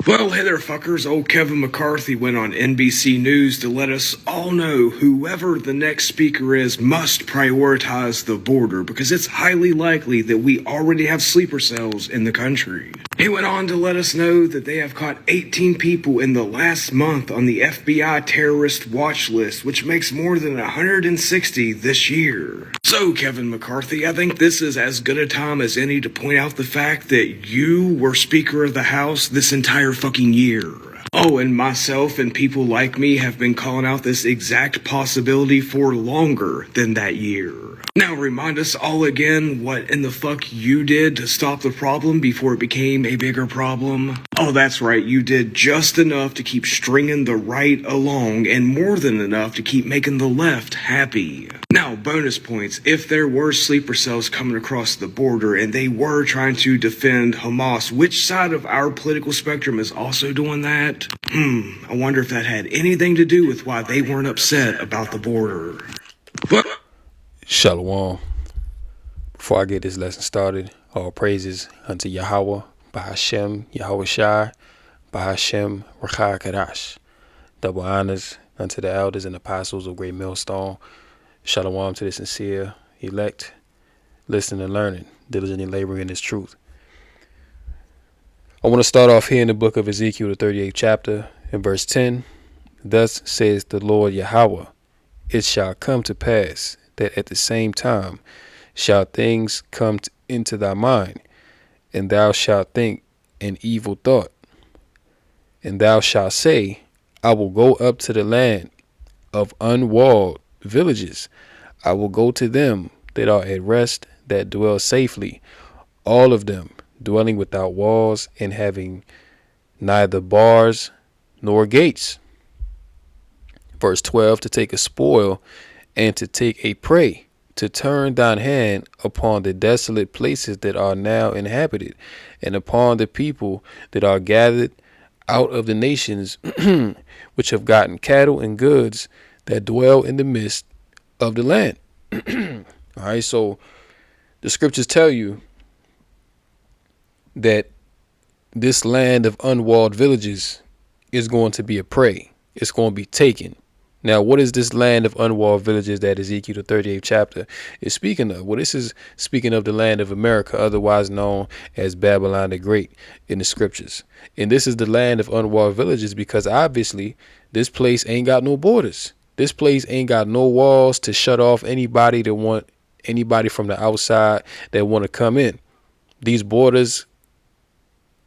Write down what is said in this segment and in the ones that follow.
Well, hey there, fuckers. Old Kevin McCarthy went on NBC News to let us all know whoever the next speaker is must prioritize the border because it's highly likely that we already have sleeper cells in the country. He went on to let us know that they have caught 18 people in the last month on the FBI terrorist watch list, which makes more than 160 this year. So, Kevin McCarthy, I think this is as good a time as any to point out the fact that you were Speaker of the House this entire fucking year. Oh, and myself and people like me have been calling out this exact possibility for longer than that year. Now remind us all again what in the fuck you did to stop the problem before it became a bigger problem. Oh, that's right, you did just enough to keep stringing the right along and more than enough to keep making the left happy. Now, bonus points, if there were sleeper cells coming across the border and they were trying to defend Hamas, which side of our political spectrum is also doing that? I wonder if that had anything to do with why they weren't upset about the border. But Shalom. Before I get this lesson started, all praises unto Yahweh, Bahashem, Yahweh Shai, Bahashem, Rachai Kadash. Double honors unto the elders and apostles of Great Millstone. Shalom to the sincere elect, listening and learning, diligently laboring in this truth. I want to start off here in the book of Ezekiel, the 38th chapter, in verse 10. Thus says the Lord Yahweh, it shall come to pass that at the same time shall things come into thy mind, and thou shalt think an evil thought. And thou shalt say, I will go up to the land of unwalled villages. I will go to them that are at rest, that dwell safely, all of them dwelling without walls and having neither bars nor gates. Verse 12, to take a spoil and to take a prey, to turn thine hand upon the desolate places that are now inhabited, and upon the people that are gathered out of the nations, which have gotten cattle and goods, that dwell in the midst of the land. All right, so the scriptures tell you that this land of unwalled villages is going to be a prey. It's going to be taken. Now, what is this land of unwalled villages that Ezekiel, the 38th chapter, is speaking of? Well, this is speaking of the land of America, otherwise known as Babylon the Great in the scriptures. And this is the land of unwalled villages because obviously this place ain't got no borders. This place ain't got no walls to shut off anybody that want anybody from the outside that want to come in. These borders,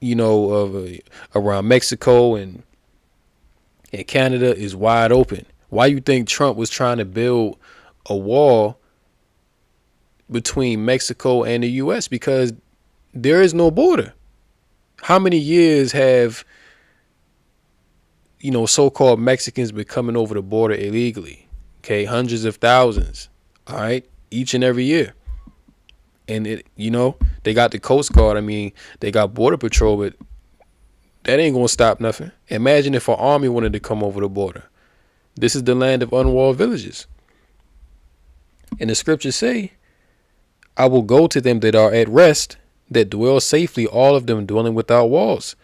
of around Mexico and Canada is wide open. Why you think Trump was trying to build a wall between Mexico and the U.S.? Because there is no border. How many years have, so-called Mexicans been coming over the border illegally? Okay, hundreds of thousands. All right, each and every year. And they got the Coast Guard. I mean, they got Border Patrol, but that ain't gonna stop nothing. Imagine if an army wanted to come over the border. This is the land of unwalled villages. And the scriptures say, I will go to them that are at rest, that dwell safely, all of them dwelling without walls,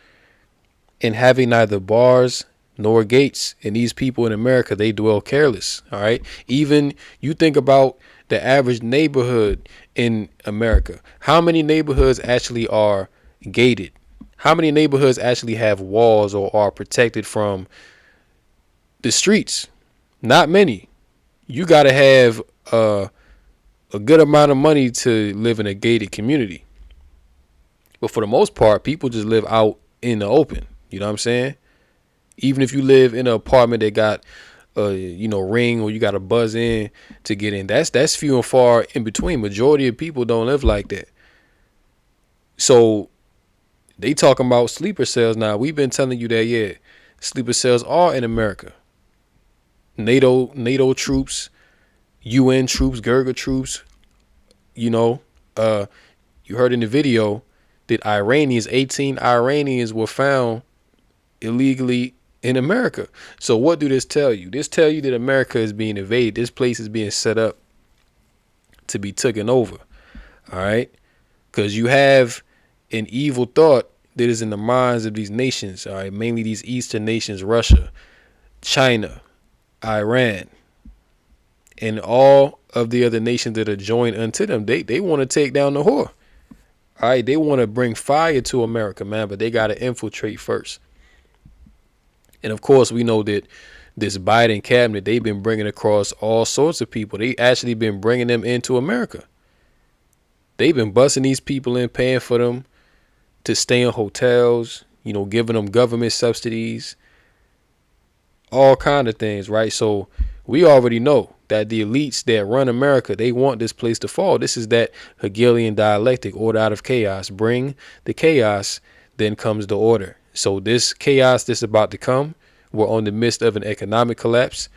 and having neither bars nor gates. And these people in America, they dwell careless. All right. Even you think about the average neighborhood in America. How many neighborhoods actually are gated? How many neighborhoods actually have walls or are protected from the streets? Not many. You got to have a good amount of money to live in a gated community. But for the most part, people just live out in the open. You know what I'm saying? Even if you live in an apartment that got ring or you got to buzz in to get in, that's few and far in between. Majority of people don't live like that. So they talking about sleeper cells now. We've been telling you that, yeah, sleeper cells are in America. NATO troops, UN troops, Gerga troops. You heard in the video that 18 Iranians were found illegally in America. So what do this tell you? This tell you that America is being invaded. This place is being set up to be taken over. All right. Because you have an evil thought that is in the minds of these nations, all right, mainly these Eastern nations, Russia, China, Iran, and all of the other nations that are joined unto them. They want to take down the whore. All right, they want to bring fire to America, man, but they got to infiltrate first. And of course, we know that this Biden cabinet, they've been bringing across all sorts of people. They actually been bringing them into America. They've been busting these people in, paying for them to stay in hotels, you know, giving them government subsidies, all kind of things, right? So we already know that the elites that run America, they want this place to fall. This is that Hegelian dialectic, order out of chaos. Bring the chaos, then comes the order. So this chaos that's about to come, we're on the midst of an economic collapse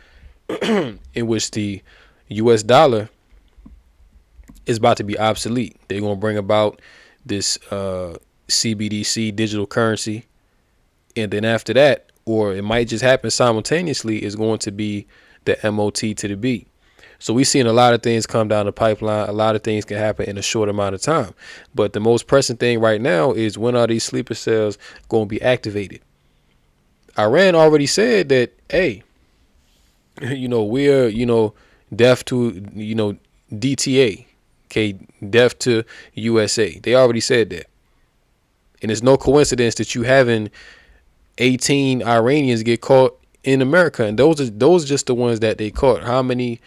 in which the U.S. dollar is about to be obsolete. They're going to bring about this CBDC, digital currency. And then after that, or it might just happen simultaneously, is going to be the MOT to the B. So we're seeing a lot of things come down the pipeline. A lot of things can happen in a short amount of time. But the most pressing thing right now is, when are these sleeper cells going to be activated? Iran already said that, hey, you know, we're, you know, deaf to, you know, DTA, okay, deaf to USA. They already said that. And it's no coincidence that you having 18 Iranians get caught in America, and those are just the ones that they caught. How many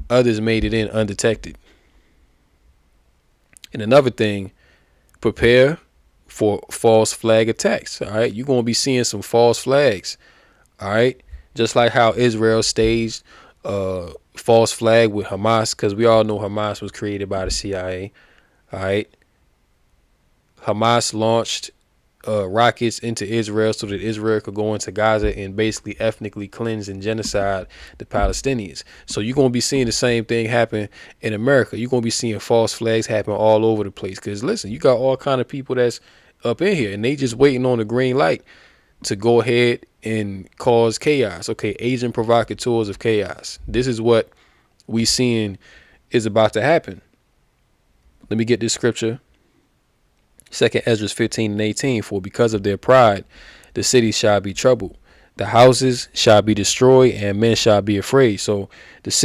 others made it in undetected? And another thing, prepare for false flag attacks. All right, you're gonna be seeing some false flags. All right, just like how Israel staged false flag with Hamas, because we all know Hamas was created by the CIA. All right, Hamas launched rockets into Israel so that Israel could go into Gaza and basically ethnically cleanse and genocide the Palestinians. So you're going to be seeing the same thing happen in America. You're going to be seeing false flags happen all over the place. Because listen, you got all kind of people that's up in here, and they just waiting on the green light to go ahead and cause chaos. Okay, agent provocateurs of chaos. This is what we seeing is about to happen. Let me get this scripture. 2nd Esdras 15:18, for because of their pride, the cities shall be troubled. The houses shall be destroyed, and men shall be afraid. So these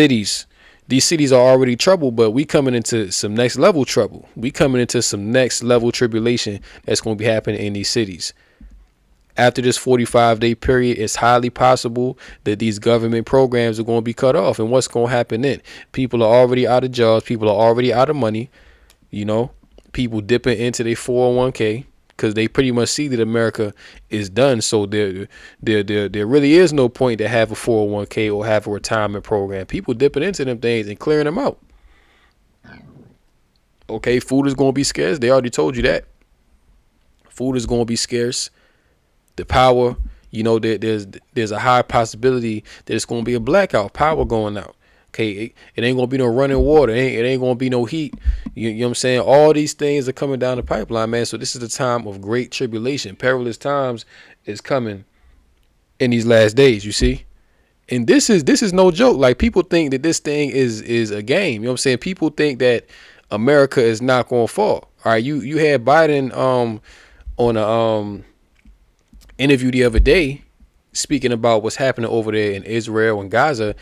cities are already troubled, but we coming into some next level trouble. We coming into some next level tribulation that's going to be happening in these cities. After this 45-day period, it's highly possible that these government programs are going to be cut off. And what's going to happen then? People are already out of jobs. People are already out of money, you know. People dipping into their 401k because they pretty much see that America is done. So there really is no point to have a 401k or have a retirement program. People dipping into them things and clearing them out. Okay, food is going to be scarce. They already told you that. Food is going to be scarce. The power, you know, there's a high possibility that it's going to be a blackout, power going out. Okay, it ain't gonna be no running water. It ain't gonna be no heat. You know what I'm saying? All these things are coming down the pipeline, man. So this is the time of great tribulation. Perilous times is coming in these last days, you see? And this is no joke. Like, people think that this thing is a game. You know what I'm saying? People think that America is not gonna fall. All right, you had Biden on a interview the other day speaking about what's happening over there in Israel and Gaza.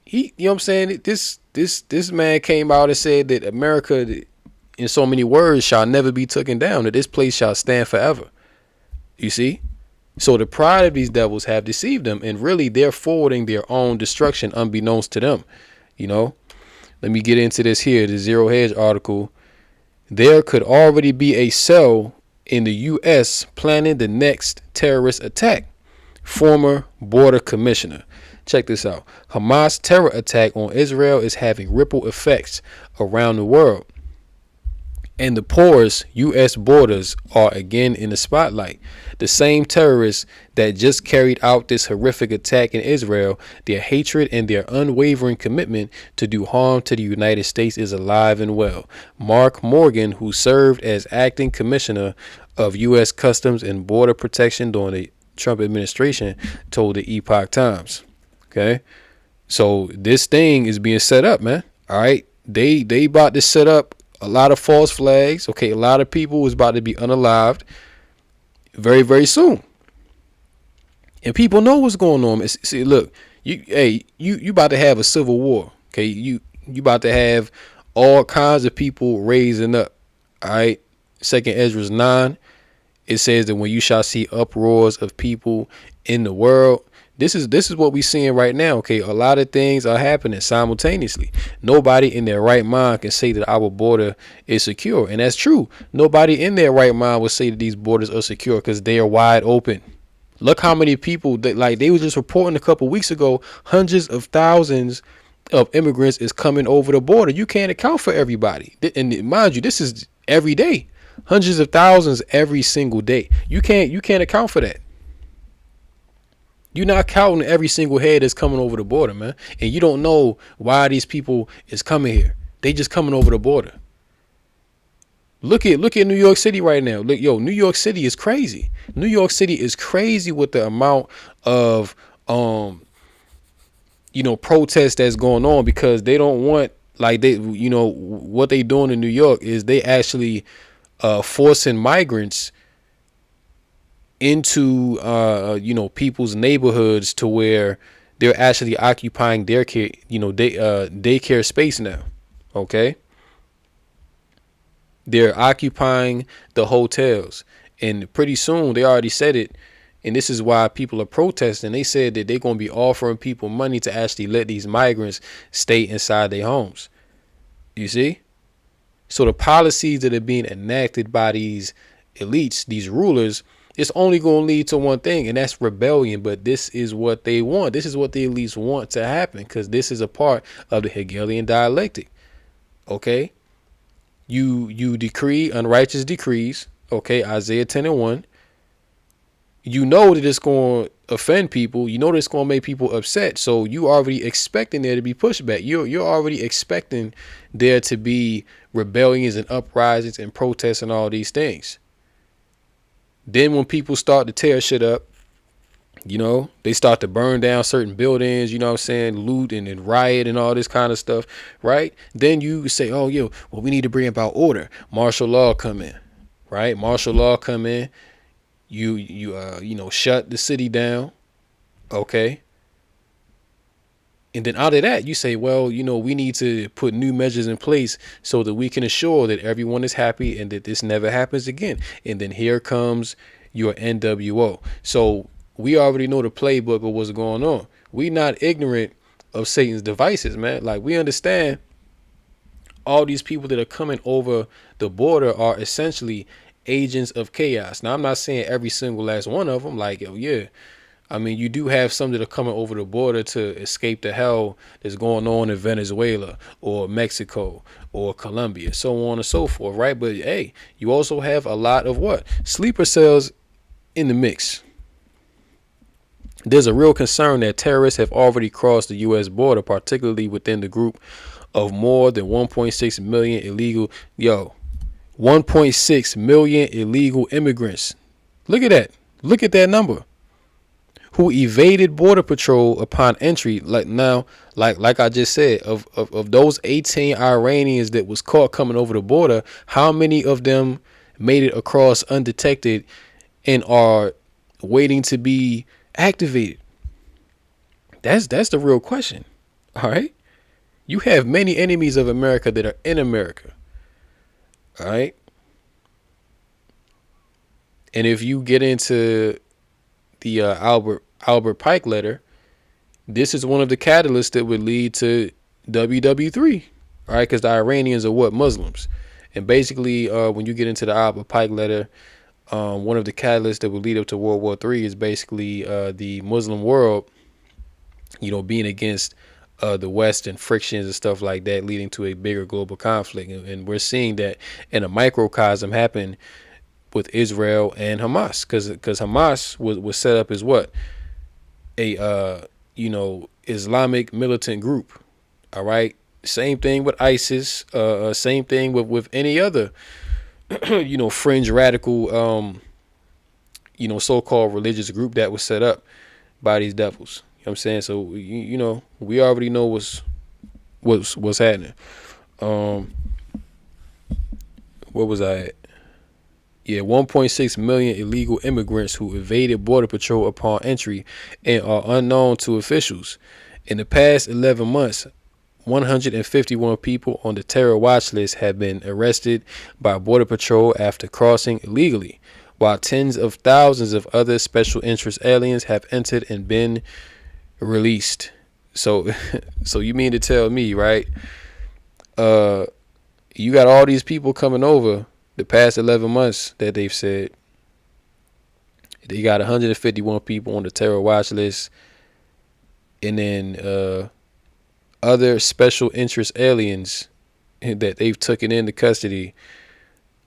You know what I'm saying? This man came out and said that America, in so many words, shall never be taken down, that this place shall stand forever. You see? So the pride of these devils have deceived them, and really they're forwarding their own destruction unbeknownst to them. You know? Let me get into this here, the Zero Hedge article. There could already be a cell in the U.S. planning the next terrorist attack. Former border commissioner. Check this out. Hamas terror attack on Israel is having ripple effects around the world. And the porous U.S. borders are again in the spotlight. The same terrorists that just carried out this horrific attack in Israel, their hatred and their unwavering commitment to do harm to the United States is alive and well. Mark Morgan, who served as acting commissioner of U.S. Customs and Border Protection during the Trump administration, told the Epoch Times. Okay, so this thing is being set up, man. All right, they about to set up a lot of false flags. Okay, a lot of people is about to be unalived. very, very soon. And people know what's going on. See, look, you about to have a civil war. Okay, you about to have all kinds of people raising up. All right. Second Ezra's 9. It says that when you shall see uproars of people in the world, this is what we're seeing right now. Okay, a lot of things are happening simultaneously. Nobody in their right mind can say that our border is secure, and that's true. Nobody in their right mind will say that these borders are secure because they are wide open. Look how many people that, like, they were just reporting a couple weeks ago, hundreds of thousands of immigrants is coming over the border. You can't account for everybody, and mind you, this is every day, hundreds of thousands every single day. You can't account for that. You're not counting every single head that's coming over the border, man, and you don't know why these people is coming here. They just coming over the border. Look at New York City right now. Look, New York City is crazy. New York City is crazy with the amount of protests that's going on, because they don't want, like, they, what they doing in New York is they actually forcing migrants into people's neighborhoods to where they're actually occupying their care, daycare space now. Okay. They're occupying the hotels, and pretty soon, they already said it, and this is why people are protesting. They said that they're going to be offering people money to actually let these migrants stay inside their homes. You see? So the policies that are being enacted by these elites, these rulers, it's only going to lead to one thing, and that's rebellion. But this is what they want. This is what the elites want to happen, because this is a part of the Hegelian dialectic. Okay? You decree unrighteous decrees, okay, Isaiah 10:1. You know that it's going to offend people. You know that it's going to make people upset. So you already expecting there to be pushback. You're already expecting there to be rebellions and uprisings and protests and all these things. Then when people start to tear shit up, they start to burn down certain buildings, loot and riot and all this kind of stuff, right? Then you say, we need to bring about order. Martial law come in, right? Martial law come in. You shut the city down, okay? And then out of that, you say, we need to put new measures in place so that we can assure that everyone is happy and that this never happens again. And then here comes your NWO. So we already know the playbook of what's going on. We not ignorant of Satan's devices, man. Like, we understand all these people that are coming over the border are essentially agents of chaos. Now, I'm not saying every single last one of them, like, I mean, you do have some that are coming over the border to escape the hell that's going on in Venezuela or Mexico or Colombia, so on and so forth, right? But hey, you also have a lot of sleeper cells in the mix. There's a real concern that terrorists have already crossed the U.S. border, particularly within the group of more than 1.6 million illegal, 1.6 million illegal immigrants. Look at that. Look at that number. Who evaded border patrol upon entry. Like I just said, of those 18 Iranians that was caught coming over the border, how many of them made it across undetected and are waiting to be activated? That's the real question. All right. You have many enemies of America that are in America. All right. And if you get into the Albert Pike letter, this is one of the catalysts that would lead to WW3. All right. Because the Iranians are Muslims. And basically, when you get into the Albert Pike letter, one of the catalysts that would lead up to World War III is basically the Muslim world, being against the West and frictions and stuff like that, leading to a bigger global conflict. And we're seeing that in a microcosm happen with Israel and Hamas, because Hamas was set up as a Islamic militant group. All right. Same thing with ISIS. Same thing with any other fringe radical so-called religious group that was set up by these devils. You know what I'm saying? So we already know what's happening. Where was I at? 1.6 million illegal immigrants who evaded Border Patrol upon entry and are unknown to officials. In the past 11 months, 151 people on the terror watch list have been arrested by Border Patrol after crossing illegally, while tens of thousands of other special interest aliens have entered and been released. So, so you mean to tell me, right? You got all these people coming over the past 11 months that they've said. They got 151 people on the terror watch list, and then other special interest aliens that they've taken into custody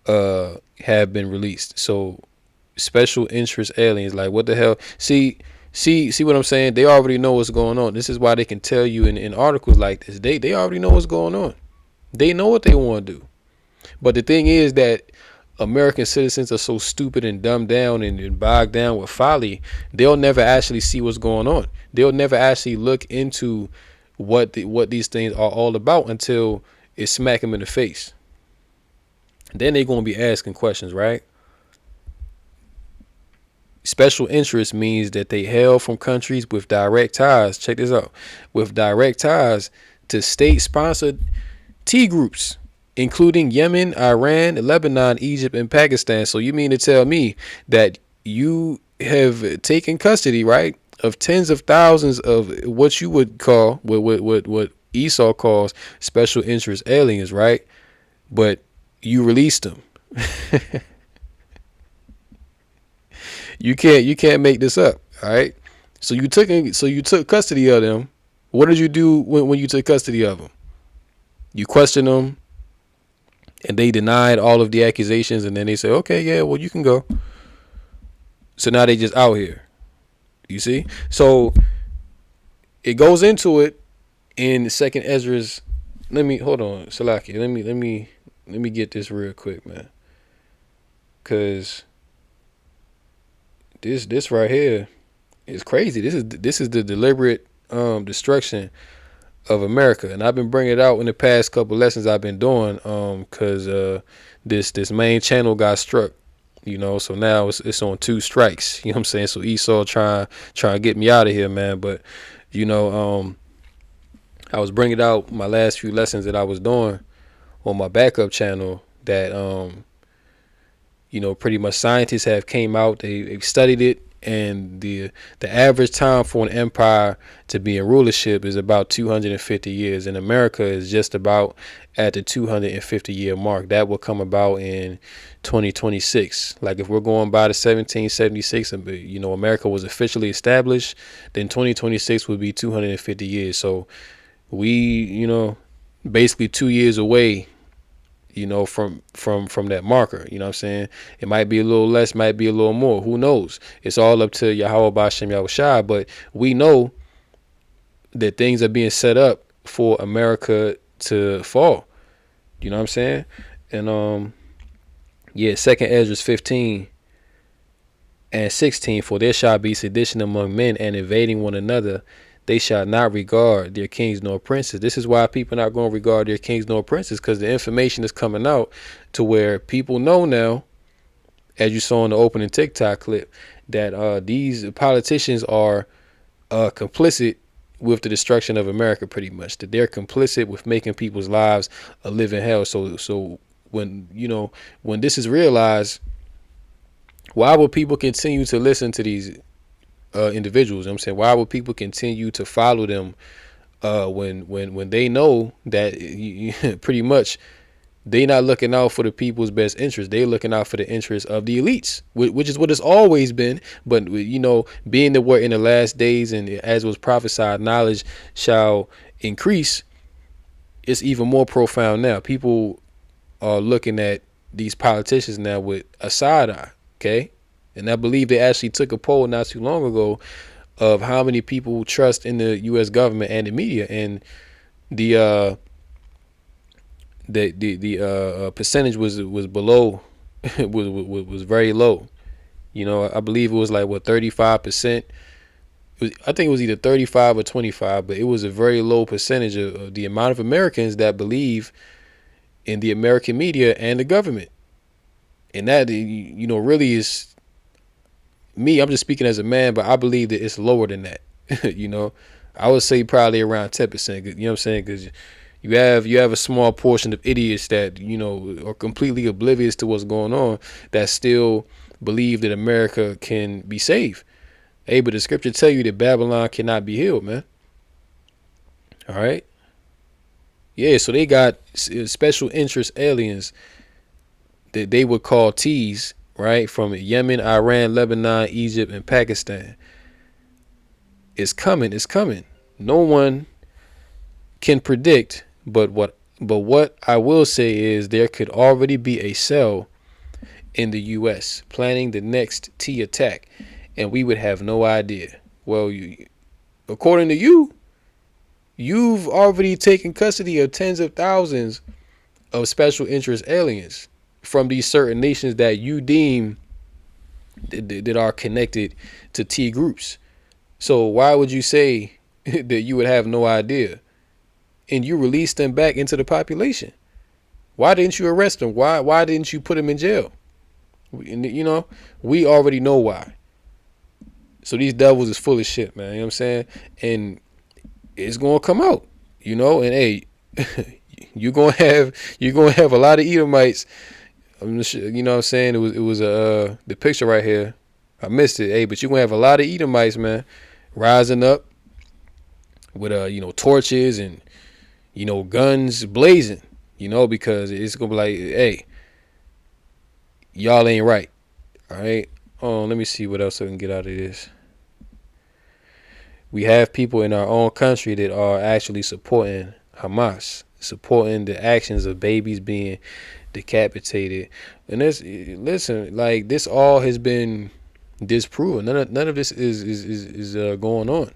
have been released. So special interest aliens, like what the hell? See what I'm saying? They already know what's going on. This is why they can tell you in articles like this. They already know what's going on. They know what they want to do. But the thing is that American citizens are so stupid and dumbed down and bogged down with folly, they'll never actually see what's going on. They'll never actually look into what these things are all about until it smack them in the face. Then they're going to be asking questions, right? Special interest means that they hail from countries with direct ties. Check this out. With direct ties to state-sponsored T groups, including Yemen, Iran, Lebanon, Egypt, and Pakistan. So you mean to tell me that you have taken custody, right, of tens of thousands of what you would call, what Esau calls special interest aliens, right? But you released them. You can't make this up, all right? So you took custody of them. What did you do when you took custody of them? You questioned them, and they denied all of the accusations, and then they say, okay, yeah, well, you can go. So now they just out here. You see? So it goes into it in Second Ezra's. Hold on, Salaki. Let me get this real quick, man. Cause this right here is crazy. This is the deliberate destruction of America, and I've been bringing it out in the past couple lessons I've been doing, cause this main channel got struck, so now it's on 2 strikes. You know what I'm saying? So Esau trying to get me out of here, man. But I was bringing out my last few lessons that I was doing on my backup channel that pretty much scientists have came out, they've studied it, and the average time for an empire to be in rulership is about 250 years. And America is just about at the 250 year mark. That will come about in 2026. Like if we're going by the 1776, America was officially established, then 2026 would be 250 years. So we, basically 2 years away, from that marker. You know what I'm saying? It might be a little less, might be a little more. Who knows? It's all up to Yahweh Bashem Yahushua. But we know that things are being set up for America to fall. You know what I'm saying? And Second Ezra 15 and 16, for there shall be sedition among men and invading one another. They shall not regard their kings nor princes. This is why people are not going to regard their kings nor princes, because the information is coming out to where people know now, as you saw in the opening TikTok clip, that these politicians are complicit with the destruction of America, pretty much. That they're complicit with making people's lives a living hell. So when this is realized, why will people continue to listen to these individuals? You know what I'm saying, why would people continue to follow them when they know that pretty much they not looking out for the people's best interest? They looking out for the interest of the elites, which is what it's always been. But being that we're in the last days, and as was prophesied, knowledge shall increase, it's even more profound now. People are looking at these politicians now with a side eye. Okay. And I believe they actually took a poll not too long ago of how many people trust in the U.S. government and the media, and the percentage was below, was very low. I believe it was like 35%. I think it was either 35 or 25, but it was a very low percentage of the amount of Americans that believe in the American media and the government. And that, you know, really is me. I'm just speaking as a man, but I believe that it's lower than that. You know, I would say probably around 10%. You know what I'm saying? Because you have a small portion of idiots that, you know, are completely oblivious to what's going on, that still believe that America can be saved. Hey, but the scripture tell you that Babylon cannot be healed, man. All right. Yeah, so they got special interest aliens that they would call T's, right? From Yemen, Iran, Lebanon, Egypt, and Pakistan. It's coming. It's coming. No one can predict, but what I will say is there could already be a cell in the U.S. planning the next T attack, and we would have no idea. Well, according to you, you've already taken custody of tens of thousands of special interest aliens from these certain nations that you deem that are connected to T groups. So why would you say that you would have no idea? And you release them back into the population. Why didn't you arrest them? Why didn't you put them in jail? You know, we already know why. So these devils is full of shit, man. You know what I'm saying? And it's gonna come out, you know. And hey, you're gonna have a lot of Edomites. You know what I'm saying? It was the picture right here. I missed it. Hey, but you're gonna have a lot of Edomites, man, rising up with you know, torches and, you know, guns blazing, you know, because it's gonna be like, hey, y'all ain't right. All right. Oh, let me see what else I can get out of this. We have people in our own country that are actually supporting Hamas, supporting the actions of babies being decapitated. And listen, like, this all has been disproven. None of this is going on.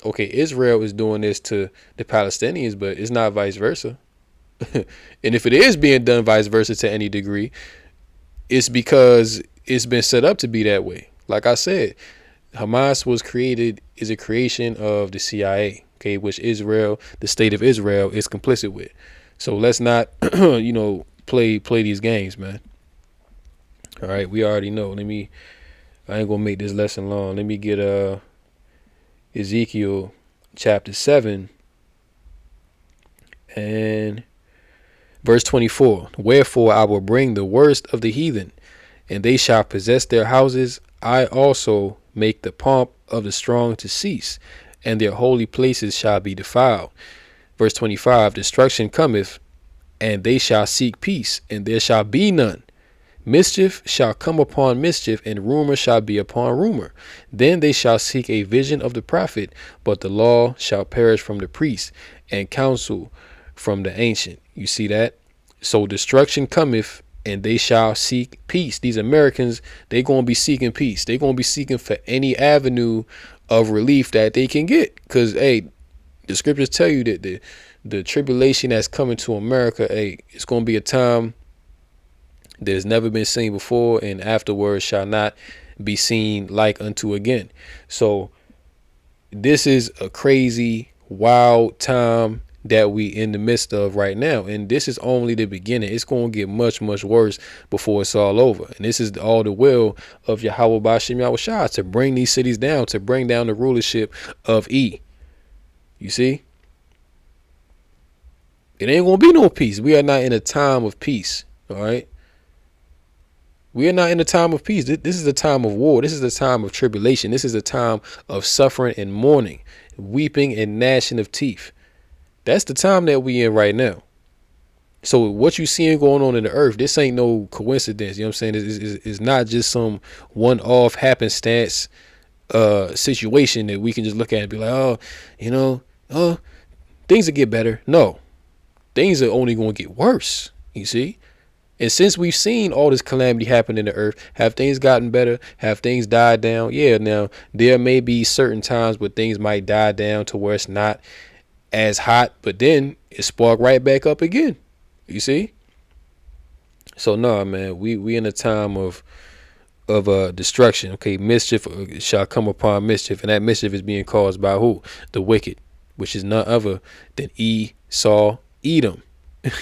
Okay, Israel is doing this to the Palestinians, but it's not vice versa. And if it is being done vice versa to any degree, it's because it's been set up to be that way. Like I said, Hamas is a creation of the CIA, okay, which Israel, the state of Israel, is complicit with. So let's not, you know, play these games, man. All right, we already know. I ain't gonna make this lesson long. Let me get Ezekiel chapter 7 and verse 24. Wherefore I will bring the worst of the heathen, and they shall possess their houses. I also make the pomp of the strong to cease, and their holy places shall be defiled. Verse 25. Destruction cometh, and they shall seek peace, and there shall be none. Mischief shall come upon mischief, and rumor shall be upon rumor. Then they shall seek a vision of the prophet, but the law shall perish from the priest, and counsel from the ancient. You see that? So destruction cometh, and they shall seek peace. These Americans, they going to be seeking peace. They going to be seeking for any avenue of relief that they can get. Because, hey, the scriptures tell you that the tribulation that's coming to America, hey, it's going to be a time that has never been seen before, and afterwards shall not be seen like unto again. So this is a crazy, wild time that we in the midst of right now, and this is only the beginning. It's going to get much, much worse before it's all over. And this is all the will of Yahweh Bashim Yahushua, to bring these cities down, to bring down the rulership of E. You see, it ain't going to be no peace. We are not in a time of peace. All right. We are not in a time of peace. This is a time of war. This is a time of tribulation. This is a time of suffering and mourning, weeping and gnashing of teeth. That's the time that we in right now. So what you seeing going on in the earth, this ain't no coincidence. You know what I'm saying? It's not just some one-off happenstance situation that we can just look at and be like, oh, you know, oh, things will get better. No, things are only going to get worse. You see? And since we've seen all this calamity happen in the earth, have things gotten better? Have things died down? Yeah, now there may be certain times where things might die down to where it's not as hot, but then it spark right back up again. You see? So no, man, we in a time of destruction. Okay, mischief shall come upon mischief, and that mischief is being caused by who? The wicked, which is none other than Esau, Edom,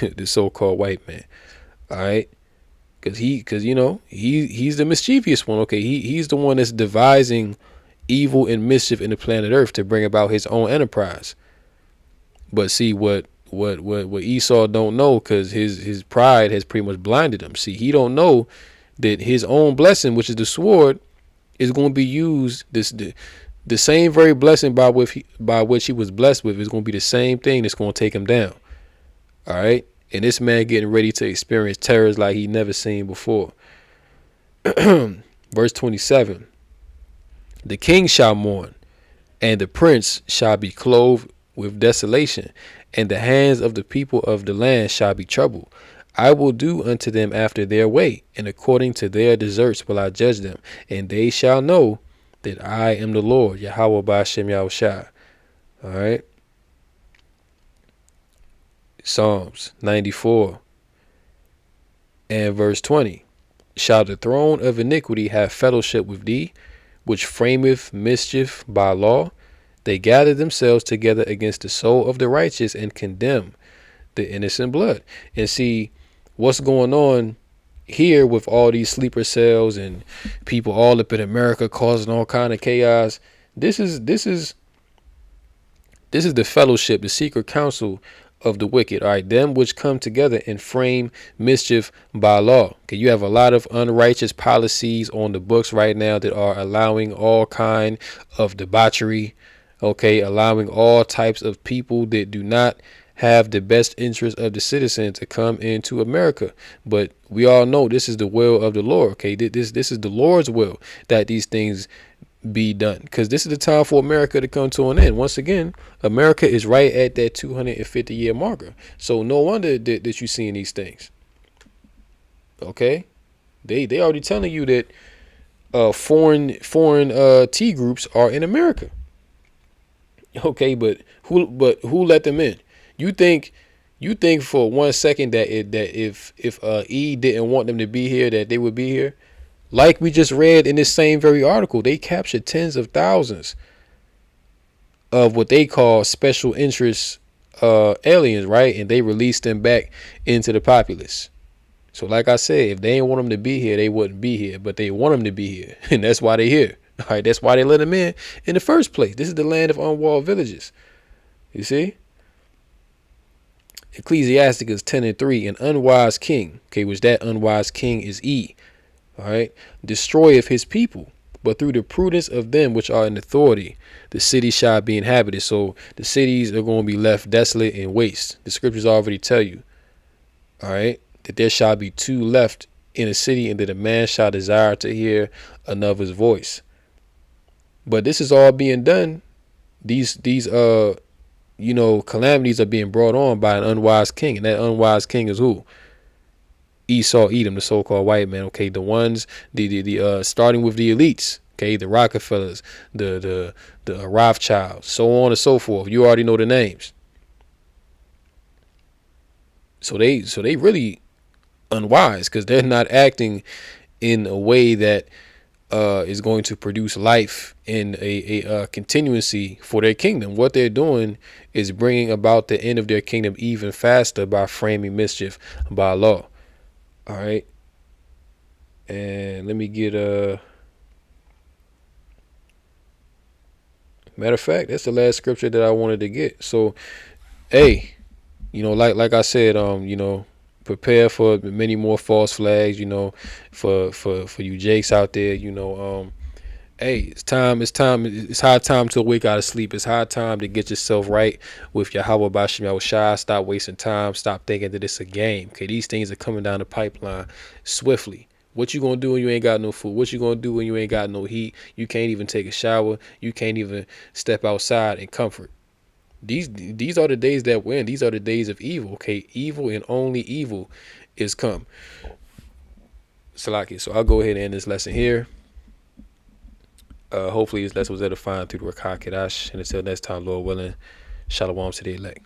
the so-called white man. All right, Cause you know, he's the mischievous one. Okay, he's the one that's devising evil and mischief in the planet Earth to bring about his own enterprise. But see what Esau don't know, cause his pride has pretty much blinded him. See, he don't know that his own blessing, which is the sword, is going to be used. The same very blessing by which he was blessed with is going to be the same thing that's going to take him down. All right, and this man getting ready to experience terrors like he never seen before. Verse 27. The king shall mourn, and the prince shall be clothed with desolation, and the hands of the people of the land shall be troubled. I will do unto them after their way, and according to their deserts will I judge them, and they shall know that I am the Lord, Yahweh Ba'ashem Yahushua. All right. Psalms 94 and verse 20. Shall the throne of iniquity have fellowship with thee, which frameth mischief by law? They gather themselves together against the soul of the righteous and condemn the innocent blood. And see what's going on here with all these sleeper cells and people all up in America causing all kind of chaos. This is the fellowship, the secret council of the wicked. All right, them which come together and frame mischief by law. Okay, you have a lot of unrighteous policies on the books right now that are allowing all kind of debauchery. Okay, allowing all types of people that do not have the best interest of the citizen to come into America. But we all know this is the will of the Lord. Okay, this is the Lord's will that these things be done, because this is the time for America to come to an end. Once again, America is right at that 250-year marker. So no wonder that you're seeing these things. Okay, they already telling you that foreign T groups are in America. Okay, but who let them in? You think for 1 second that if E didn't want them to be here, that they would be here? Like we just read in this same very article, they captured tens of thousands of what they call special interest aliens, right? And they released them back into the populace. So like I said, if they didn't want them to be here, they wouldn't be here. But they want them to be here, and that's why they're here. All right, that's why they let them in the first place. This is the land of unwalled villages. You see? Ecclesiasticus 10:3, an unwise king, okay, which that unwise king is E. All right, destroyeth his people, but through the prudence of them which are in authority, the city shall be inhabited. So the cities are going to be left desolate and waste. The scriptures already tell you, all right, that there shall be two left in a city, and that a man shall desire to hear another's voice. But this is all being done. These calamities are being brought on by an unwise king, and that unwise king is who? Esau, Edom, the so-called white man. Okay, the ones, the starting with the elites. Okay, the Rockefellers, the Rothschilds, so on and so forth. You already know the names. So they really unwise, because they're not acting in a way that is going to produce life in a continuancy for their kingdom. What they're doing is bringing about the end of their kingdom even faster by framing mischief by law. All right. And let me get matter of fact, that's the last scripture that I wanted to get. So, hey, like I said, prepare for many more false flags, for you Jakes out there, hey, it's high time to wake out of sleep. It's high time to get yourself right with Yahweh Ba'ashem Yahushua. Stop wasting time. Stop thinking that it's a game. Okay, these things are coming down the pipeline swiftly. What you gonna do when you ain't got no food? What you gonna do when you ain't got no heat? You can't even take a shower. You can't even step outside in comfort. These are the days that we're in. These are the days of evil. Okay, evil and only evil is come. Salaki. So I'll go ahead and end this lesson here. Hopefully this lesson was edifying through the Rakah Kedash. And until next time, Lord willing, shalom to the elect.